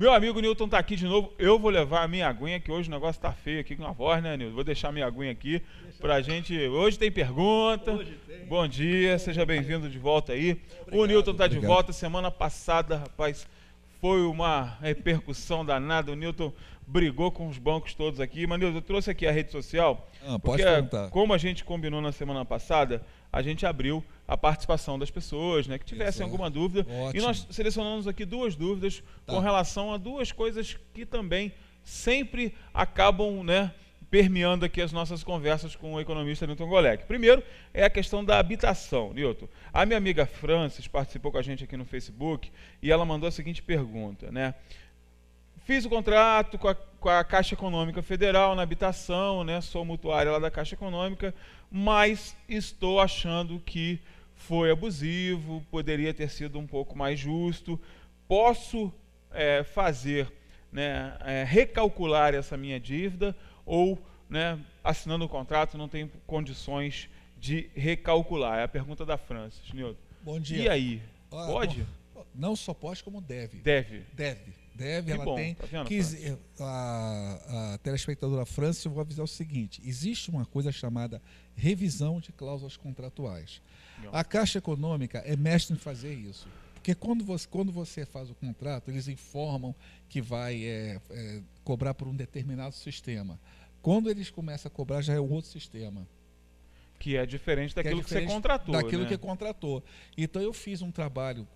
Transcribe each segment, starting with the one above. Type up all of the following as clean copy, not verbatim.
Meu amigo Newton tá aqui de novo. Eu vou levar a minha aguinha, que hoje o negócio tá feio aqui com a voz, né, Newton? Vou deixar a minha aguinha aqui pra gente. Hoje tem pergunta. Hoje tem. Bom dia, seja bem-vindo de volta aí. Obrigado, O Newton tá de obrigado. volta. Semana passada, rapaz, foi uma repercussão danada. O Newton brigou com os bancos todos aqui. Mas, Newton, eu trouxe aqui a rede social. Pode porque, perguntar. como a gente combinou na semana passada, a gente abriu a participação das pessoas, né, que tivessem Exato. alguma dúvida. Ótimo. E nós selecionamos aqui duas dúvidas Tá. com relação a duas coisas que também sempre acabam, né, permeando aqui as nossas conversas com o economista Newton Golec. Primeiro é a questão da habitação, Newton. A minha amiga Francis participou com a gente aqui no Facebook e ela mandou a seguinte pergunta, né? Fiz o contrato com a Caixa Econômica Federal na habitação, né? Sou mutuária lá da Caixa Econômica, mas estou achando que foi abusivo, poderia ter sido um pouco mais justo. Posso fazer, né, recalcular essa minha dívida ou, né, assinando o contrato, não tenho condições de recalcular? É a pergunta da Francis, Newton. Bom dia. E aí? Pode? Não só pode, como deve. Deve. Deve, ela bom, tem. tá vendo, A telespectadora Francis, eu vou avisar o seguinte: existe uma coisa chamada revisão de cláusulas contratuais. Legal. A Caixa Econômica é mestre em fazer isso. Porque quando você faz o contrato, eles informam que vai cobrar por um determinado sistema. Quando eles começam a cobrar, já é um outro sistema. Que é diferente daquilo que você contratou. Daquilo né? que contratou. Então eu fiz um trabalho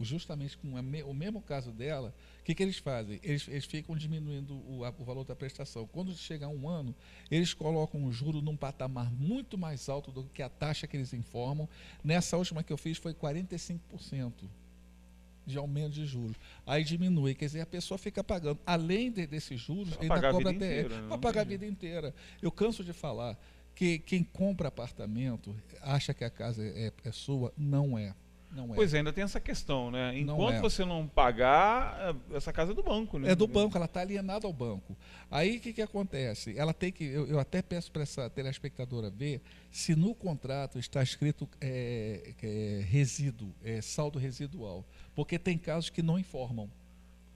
justamente com o mesmo caso dela. O que eles fazem? Eles ficam diminuindo o valor da prestação. Quando chegar um ano, eles colocam o juro num patamar muito mais alto do que a taxa que eles informam. Nessa última que eu fiz foi 45% de aumento de juros. Aí diminui, quer dizer, a pessoa fica pagando. Além desses juros, ainda cobra TR. Vai pagar a vida inteira. Eu canso de falar que quem compra apartamento acha que a casa é sua. Não é. Não é. Pois é, ainda tem essa questão, né? Não Enquanto é. você não pagar, essa casa é do banco, né? É do banco, ela está alienada ao banco. Aí o que acontece? Ela tem que. Eu até peço para essa telespectadora ver se no contrato está escrito resíduo, saldo residual. Porque tem casos que não informam.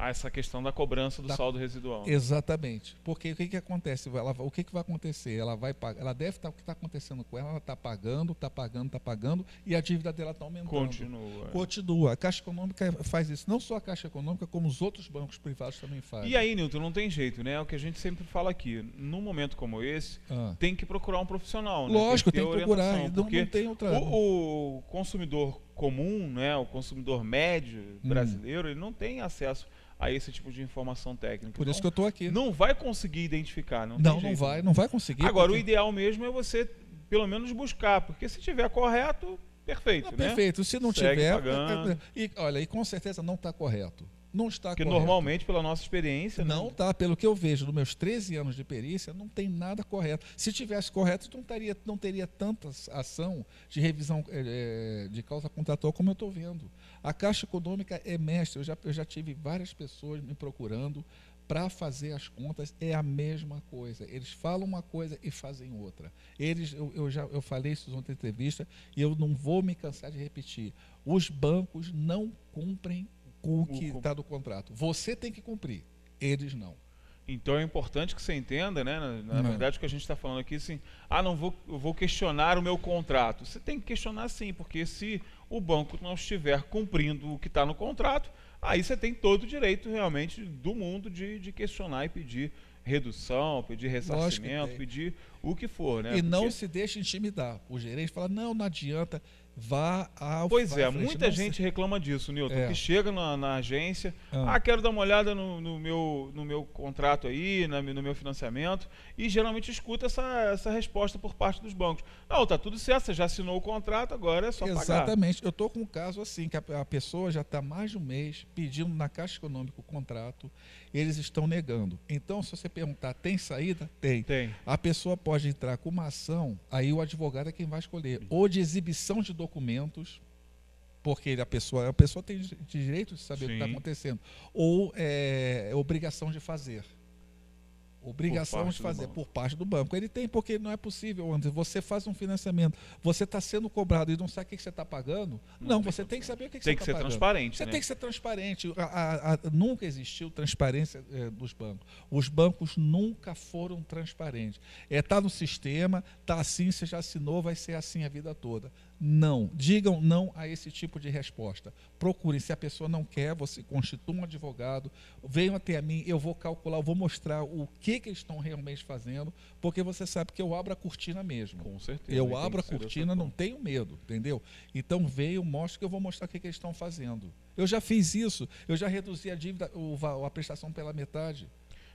Essa questão da cobrança do saldo residual. Exatamente. Porque o que acontece? O que vai acontecer? Ela vai pagar, ela deve estar, o que está acontecendo com ela está pagando, e a dívida dela está aumentando. Continua. A Caixa Econômica faz isso. Não só a Caixa Econômica, como os outros bancos privados também fazem. E aí, Newton, não tem jeito, né? É o que a gente sempre fala aqui. Num momento como esse, tem que procurar um profissional. Lógico, tem que procurar. Não tem outra. O consumidor comum, né? O consumidor médio brasileiro, ele não tem acesso a esse tipo de informação técnica. Por isso que eu estou aqui. Não vai conseguir identificar. Não vai conseguir. Agora, o ideal mesmo é você, pelo menos, buscar, porque se tiver correto, perfeito. Perfeito. Se não Segue tiver. pagando. Olha, e com certeza não está correto. Não está porque correto. Normalmente, pela nossa experiência... Não está, pelo que eu vejo, nos meus 13 anos de perícia, não tem nada correto. Se tivesse correto, não teria tanta ação de revisão de causa contratual como eu estou vendo. A Caixa Econômica é mestre. Eu já tive várias pessoas me procurando para fazer as contas. É a mesma coisa. Eles falam uma coisa e fazem outra. Eu falei isso em outra entrevista e eu não vou me cansar de repetir. Os bancos não cumprem com o que está no contrato. Você tem que cumprir, eles não. Então é importante que você entenda, né? Na verdade, o que a gente está falando aqui, assim, eu vou questionar o meu contrato. Você tem que questionar sim, porque se o banco não estiver cumprindo o que está no contrato, aí você tem todo o direito realmente do mundo de questionar e pedir redução, pedir ressarcimento, pedir o que for, né? E não se deixe intimidar. O gerente fala, não adianta. Vá ao. Pois é, muita gente reclama disso, Newton, que chega na agência, quero dar uma olhada no meu contrato aí, no meu financiamento, e geralmente escuta essa resposta por parte dos bancos. Não, tá tudo certo, você já assinou o contrato, agora é só pagar. Exatamente. Eu estou com um caso assim, que a pessoa já está mais de um mês pedindo na Caixa Econômica o contrato, eles estão negando. Então, se você perguntar, tem saída? Tem. A pessoa pode entrar com uma ação, aí o advogado é quem vai escolher, ou de exibição de documentos, porque a pessoa tem direito de saber o que está acontecendo, ou obrigação de fazer. Obrigação de fazer por parte do banco. Ele tem, porque não é possível, Anderson. Você faz um financiamento, você está sendo cobrado e não sabe o que você está pagando. Não, você tem que saber o que você está pagando. Tem que ser transparente. Você né? tem que ser transparente. Nunca existiu transparência dos bancos. Os bancos nunca foram transparentes. Está no sistema, está assim, você já assinou, vai ser assim a vida toda. Não. Digam não a esse tipo de resposta. Procurem. Se a pessoa não quer, você constitua um advogado, venham até a mim, eu vou calcular, eu vou mostrar o que eles estão realmente fazendo, porque você sabe que eu abro a cortina mesmo. Com certeza. Eu abro a cortina, não tenho medo, entendeu? Então venham, mostre que eu vou mostrar o que eles estão fazendo. Eu já fiz isso, eu já reduzi a dívida, a prestação pela metade.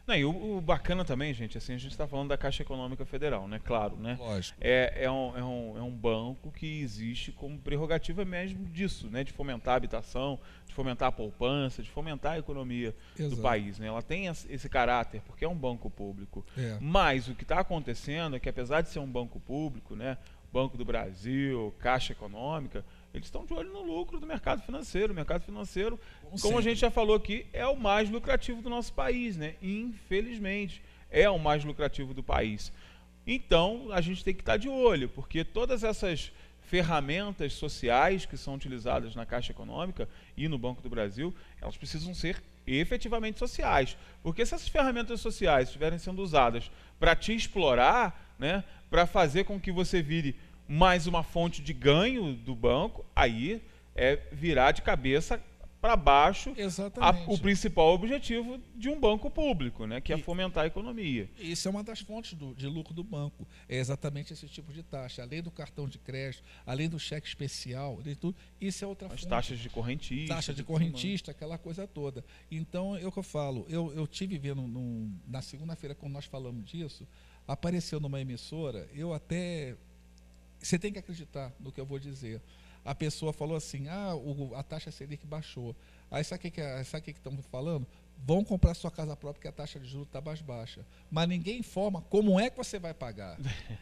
Não, e o bacana também, gente, assim, a gente está falando da Caixa Econômica Federal, né? Claro, né? Lógico. É um banco que existe como prerrogativa mesmo disso, né? De fomentar a habitação, de fomentar a poupança, de fomentar a economia do país, né? Ela tem esse caráter, porque é um banco público. Mas o que está acontecendo é que, apesar de ser um banco público, né? Banco do Brasil, Caixa Econômica, eles estão de olho no lucro do mercado financeiro. O mercado financeiro, como a gente já falou aqui, é o mais lucrativo do nosso país, né? Infelizmente, é o mais lucrativo do país. Então, a gente tem que estar de olho, porque todas essas ferramentas sociais que são utilizadas na Caixa Econômica e no Banco do Brasil, elas precisam ser efetivamente sociais. Porque se essas ferramentas sociais estiverem sendo usadas para te explorar, né, para fazer com que você vire mais uma fonte de ganho do banco, aí é virar de cabeça para baixo o principal objetivo de um banco público, né, que é fomentar a economia. Isso é uma das fontes de lucro do banco, é exatamente esse tipo de taxa, além do cartão de crédito, além do cheque especial, de tudo, isso é outra fonte. As taxas de correntista. Taxa de correntista, aquela coisa toda. Então, é o que eu falo, eu tive vendo na segunda-feira, quando nós falamos disso, apareceu numa emissora, você tem que acreditar no que eu vou dizer. A pessoa falou assim, a taxa Selic baixou. Aí sabe o que estão falando? Vão comprar sua casa própria porque a taxa de juros está mais baixa. Mas ninguém informa como é que você vai pagar.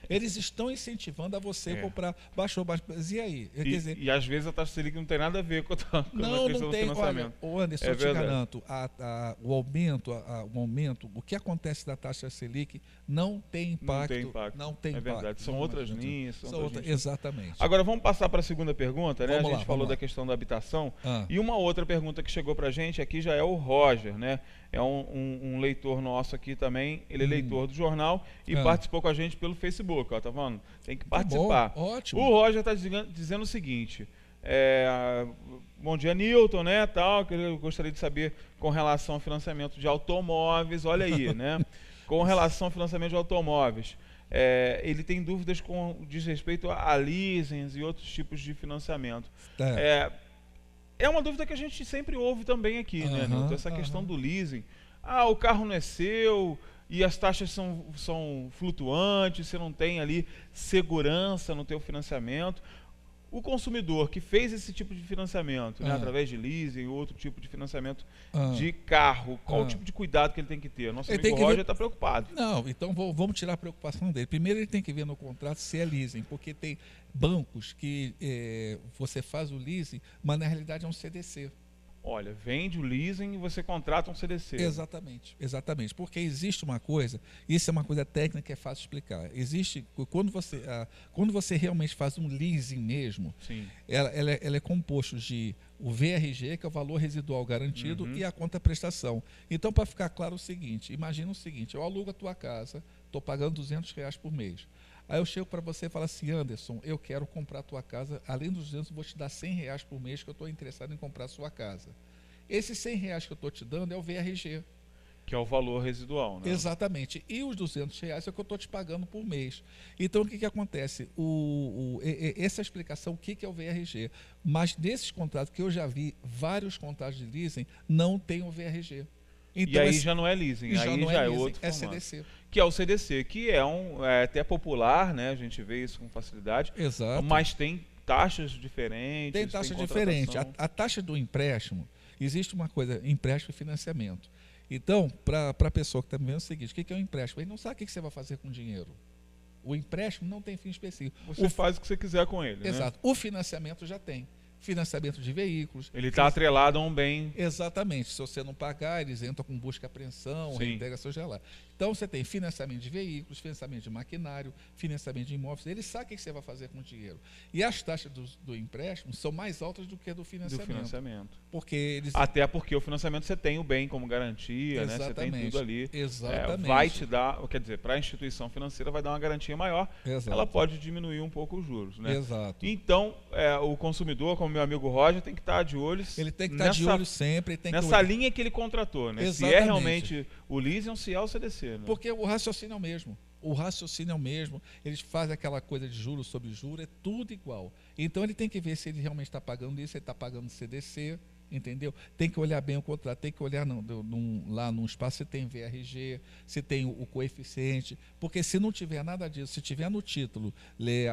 Eles estão incentivando a você comprar. Baixou. E aí? Quer dizer, e às vezes a taxa Selic não tem nada a ver com a questão do financiamento. Olha, Anderson, eu te garanto, o aumento, o que acontece da taxa Selic não tem impacto. Não tem impacto. Verdade. São outras linhas. Exatamente. Agora vamos passar para a segunda pergunta, né? A gente falou da questão da habitação. E uma outra pergunta que chegou para a gente aqui já é o Roger, né? É um leitor nosso aqui também, ele é leitor do jornal e participou com a gente pelo Facebook, ó, tá vendo? Tem que participar. Bom, ótimo. O Roger está dizendo o seguinte, bom dia, Newton, né, tal, que eu gostaria de saber com relação ao financiamento de automóveis, olha aí, né? Com relação ao financiamento de automóveis, ele tem dúvidas diz respeito a leasings e outros tipos de financiamento. É uma dúvida que a gente sempre ouve também aqui, né, Nilton? Essa questão do leasing. O carro não é seu e as taxas são flutuantes, você não tem ali segurança no teu financiamento. O consumidor que fez esse tipo de financiamento, né, através de leasing ou outro tipo de financiamento de carro, qual o tipo de cuidado que ele tem que ter? Nosso amigo Roger está preocupado. Não, então vamos tirar a preocupação dele. Primeiro ele tem que ver no contrato se é leasing, porque tem bancos que você faz o leasing, mas na realidade é um CDC. Olha, vende o leasing e você contrata um CDC. Exatamente. Porque existe uma coisa, isso é uma coisa técnica que é fácil explicar. Existe, quando você realmente faz um leasing mesmo, ela é composto de o VRG, que é o valor residual garantido, e a conta-prestação. Então, para ficar claro o seguinte, imagina o seguinte, eu alugo a tua casa, estou pagando R$200 por mês. Aí eu chego para você e falo assim, Anderson, eu quero comprar a tua casa, além dos 200, eu vou te dar R$100 por mês que eu estou interessado em comprar a sua casa. Esses R$100 que eu estou te dando é o VRG. Que é o valor residual, né? Exatamente. E os R$200 é o que eu estou te pagando por mês. Então, o que acontece? Essa explicação, o que é o VRG? Mas nesses contratos que eu já vi, vários contratos de leasing não tem o VRG. Então, e aí já não é leasing, aí já é outro formato. CDC. Que é o CDC, que é até popular, né? A gente vê isso com facilidade. Exato. Mas tem taxas diferentes. Tem taxa diferente. A taxa do empréstimo, existe uma coisa, empréstimo e financiamento. Então, para a pessoa que está me vendo, é o seguinte, o que é um empréstimo? Ele não sabe o que você vai fazer com o dinheiro. O empréstimo não tem fim específico. Você faz o que você quiser com ele. Exato. Né? O financiamento já tem. financiamento de veículos. Ele está atrelado a um bem. Exatamente. Se você não pagar, eles entram com busca e apreensão, reintegração geral. Então, você tem financiamento de veículos, financiamento de maquinário, financiamento de imóveis. Ele sabe o que você vai fazer com o dinheiro. E as taxas do empréstimo são mais altas do que do financiamento. Até porque o financiamento você tem o bem como garantia, né? Você tem tudo ali. Exatamente. Vai te dar, quer dizer, para a instituição financeira vai dar uma garantia maior. Exato. Ela pode diminuir um pouco os juros, né? Exato. Então, o consumidor, como meu amigo Roger, tem que estar de olho. Ele tem que estar de olho sempre. Nessa linha que ele contratou, né? Exatamente. Se é realmente o leasing ou se é o CDC. Né? Porque o raciocínio é o mesmo. O raciocínio é o mesmo. Eles fazem aquela coisa de juros sobre juros, é tudo igual. Então ele tem que ver se ele realmente está pagando isso, se ele está pagando CDC, entendeu? Tem que olhar bem o contrato, tem que olhar lá no espaço se tem VRG, se tem o coeficiente, porque se não tiver nada disso, se tiver no título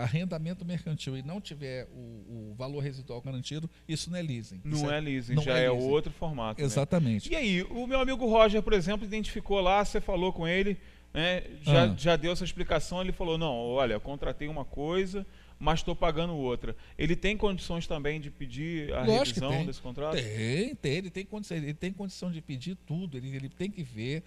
arrendamento mercantil e não tiver o valor residual garantido, isso não é leasing. Não é leasing, já é outro formato. Exatamente. Né? E aí, o meu amigo Roger, por exemplo, identificou lá, você falou com ele, né, já deu essa explicação, ele falou, não, olha, eu contratei uma coisa, mas estou pagando outra. Ele tem condições também de pedir a revisão desse contrato? Ele tem condição de pedir tudo, ele tem que ver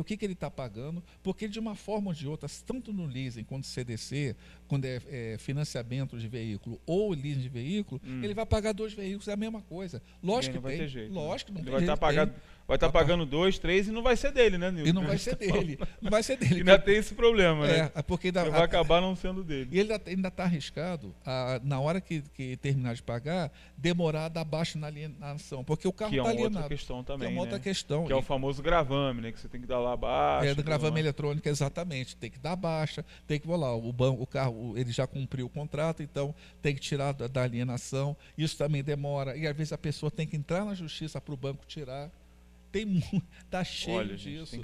o que ele está pagando, porque de uma forma ou de outra, tanto no leasing quanto no CDC, quando é financiamento de veículo ou leasing de veículo, ele vai pagar 2 veículos, é a mesma coisa. Lógico que vai ter jeito. Lógico, não tem jeito. Vai estar pagando 2, 3 e não vai ser dele, né, Nilton? E não vai ser dele. Não vai ser dele. Ainda tem esse problema, né? Porque vai acabar não sendo dele. E ele ainda está arriscado, na hora que terminar de pagar, demorar a dar baixa na alienação. Porque o carro está alienado. Que é uma outra questão também, que é uma outra questão. Que é o famoso gravame, né? Que você tem que dar lá baixa. Do gravame eletrônico, exatamente. Tem que dar baixa, tem que volar. O carro, ele já cumpriu o contrato, então tem que tirar da alienação. Isso também demora. E às vezes a pessoa tem que entrar na justiça para o banco tirar. Tá cheio disso.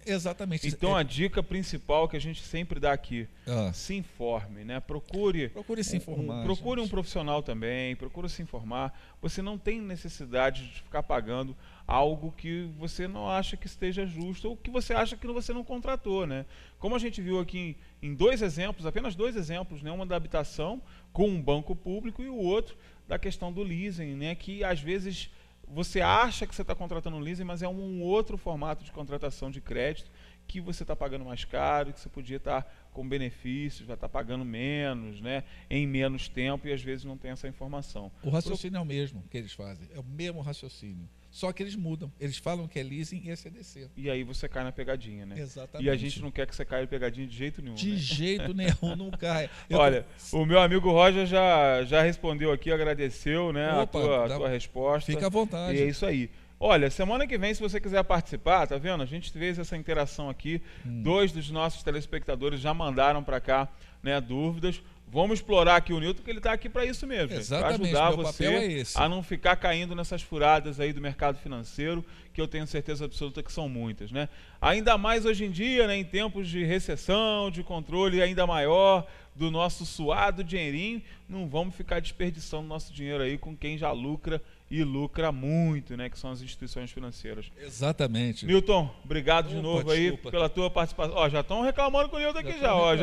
Exatamente. Então a dica principal que a gente sempre dá aqui, se informe, né? Procure se informar. Procure um profissional também, procure se informar. Você não tem necessidade de ficar pagando algo que você não acha que esteja justo ou que você acha que você não contratou, né? Como a gente viu aqui em 2 exemplos, apenas 2 exemplos, né? Uma da habitação com um banco público e o outro da questão do leasing, né? Que às vezes você acha que você está contratando um leasing, mas é um outro formato de contratação de crédito que você está pagando mais caro, que você podia estar com benefícios, vai estar pagando menos, né, em menos tempo, e às vezes não tem essa informação. O raciocínio é o mesmo que eles fazem, é o mesmo raciocínio. Só que eles mudam. Eles falam que é leasing e é CDC. E aí você cai na pegadinha, né? Exatamente. E a gente não quer que você caia na pegadinha de jeito nenhum. De jeito nenhum, não cai. Olha, o meu amigo Roger já respondeu aqui, agradeceu, né, a tua resposta. Fica à vontade. E é isso aí. Olha, semana que vem, se você quiser participar, tá vendo? A gente fez essa interação aqui. 2 dos nossos telespectadores já mandaram para cá, né, dúvidas. Vamos explorar aqui o Nilton, que ele está aqui para isso mesmo. Exatamente, para ajudar meu você papel é esse. a não ficar caindo nessas furadas aí do mercado financeiro, que eu tenho certeza absoluta que são muitas, né? Ainda mais hoje em dia, né, em tempos de recessão, de controle ainda maior do nosso suado dinheirinho, não vamos ficar desperdiçando nosso dinheiro aí com quem já lucra e lucra muito, né, que são as instituições financeiras. Exatamente. Nilton, obrigado de novo aí pela tua participação. Ó, já estão reclamando com o Nilton aqui já, ó.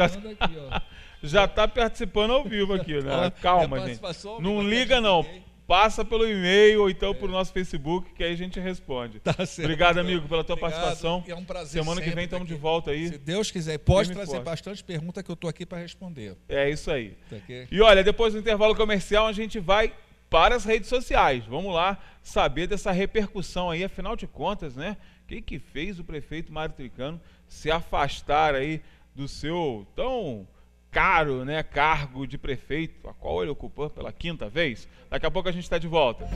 Já está participando ao vivo aqui, né? Calma, gente. Não liga não. Passa pelo e-mail ou então pelo nosso Facebook, que aí a gente responde. Tá certo. Obrigado, amigo, pela tua participação. É um prazer. Semana que vem estamos de volta aí. Se Deus quiser, pode trazer bastante pergunta que eu estou aqui para responder. É isso aí. Tá aqui. E olha, depois do intervalo comercial, a gente vai para as redes sociais. Vamos lá saber dessa repercussão aí, afinal de contas, né? O que fez o prefeito Mário Tricano se afastar aí do seu tão caro, né, cargo de prefeito, a qual ele ocupou pela 5ª vez? Daqui a pouco a gente está de volta.